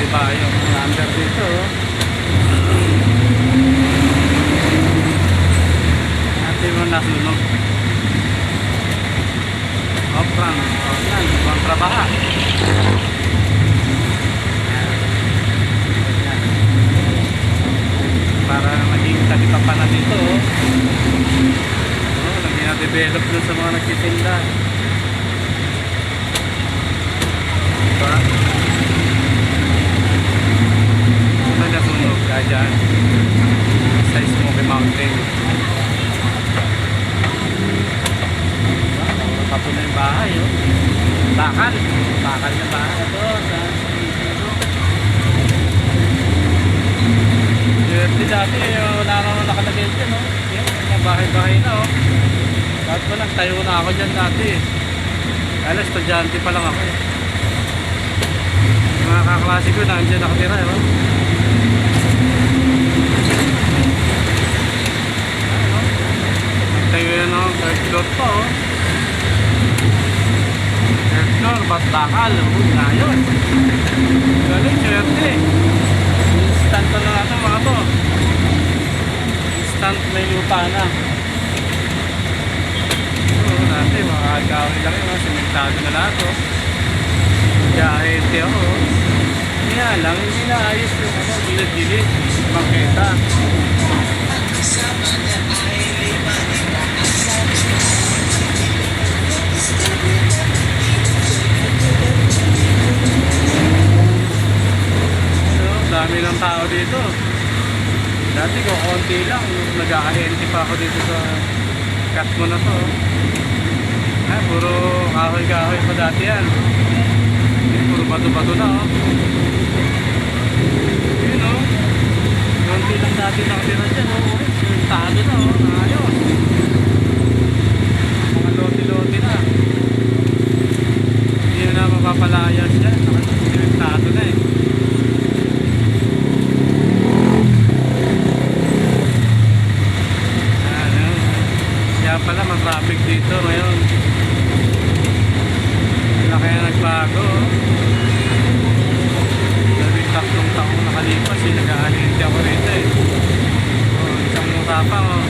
iba yung number dito. Natin mo nasunog. Oprang, yan, kontrabaha. Para maging talipapan na dito. Lagi na-develop dun sa mga nagtitinda. Diba? May nasunog ka dyan sa Smoky Mountain. Tapos na yung bahay, oh. Bakal yung bahay ito sa Swerte dati, wala naman nakalagay dyan, no? Yan, mga bahay-bahay na, oh. Kahit pa lang, tayo na ako dyan dati. Kaya estudyante pa lang ako, eh. Mga kaklase ko, nandiyan nakatira, eh, oh. Ano? Tayo yan, oh. Third floor pa, oh. Third floor, ba't bakal? Ngayon. Galing, swerte. Instant na lang ito mga to. Instant may lupa na. Oo, dati makakagawin lang yun. Simentado na lahat o. Gahente ako. Kaya lang, hindi na ayos yung gilid-gilid. Makita. Dami ng tao dito. Dati ko konti lang, nag-ahente pa ako dito sa cut mo na to. Ay, puro kahoy-kahoy pa dati yan. Puro bato-bato na, oh. Yun, oh. Konti lang dati nakatira dyan, oh. Simentado na, oh. Ayos. Mga loti-loti na. Hindi na mapapalayas dyan. Simentado na, eh. Pala mag-traffic dito ngayon. Wala kaya nagbago. Labing 3 taong nakalipas eh. Nag-ahente ako rito eh. Isang utapang oh.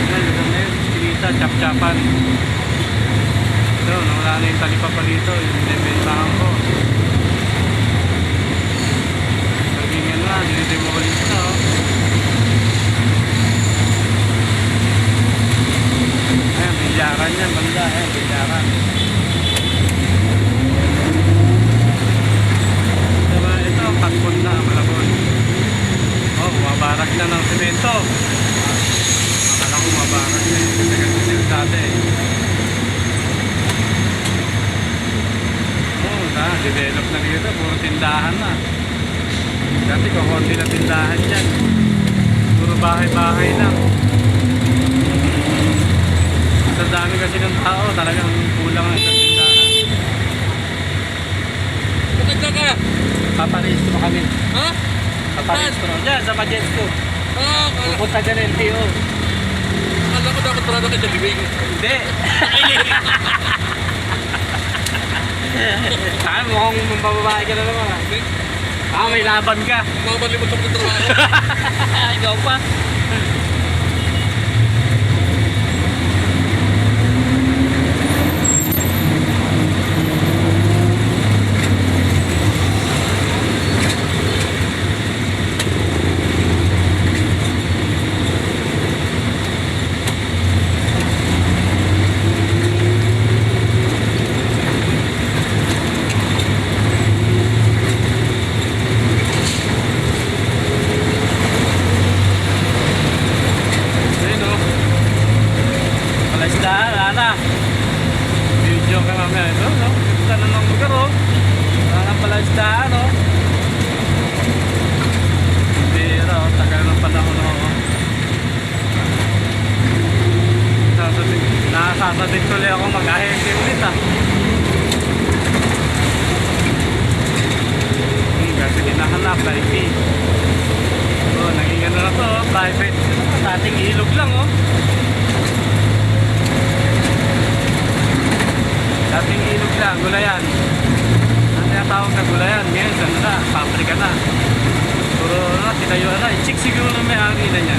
Ngayon, sinita, chap-chapan. Ito, nawala na yung talipapa dito. Yung binibentahan ko. Naging ano na, dinidemolish na oh. Bilyaran yan, banda, bilyaran. Diba, ito, patpon na, malabon. Oh, mabarak na ng semento. Akala ko mabarak na yung tagal-tagal dati. Oh, develop na dito, puro tindahan na. Dati ko, konti na tindahan dyan. Puro bahay-bahay na. Sa dami kasi ng tao, talagang kulang ang isang tindahan. Maganda ka? Paparehistro kami. Ha? Paparehistro. Diyan, sa Majesco. Ah, Pupunta dyan LTO. akala ko dapat parada ka dyan, bibig. Hindi. Ah, mukhang mababae ka na naman. Ah, may laban ka. Mga malimot ako ng trabaho. Ikaw pa. Video ka mamaya ito, no? Ganda na ng lugar, oh. Wala pala isdaan, oh. Bira, oh. Tagal ng panahon, oh. Nakasasabit tuloy ako mag-ahente ulit, ah. Gasolinahan na, private. Oh, naging ano na to, oh. Private. Dating ilog lang, oh. Dating ilog lang, gulayan. tawag na gulayan. Ngayon, ano na, paprika na. Puro na, tinayo na. Chik siguro may ari na niya.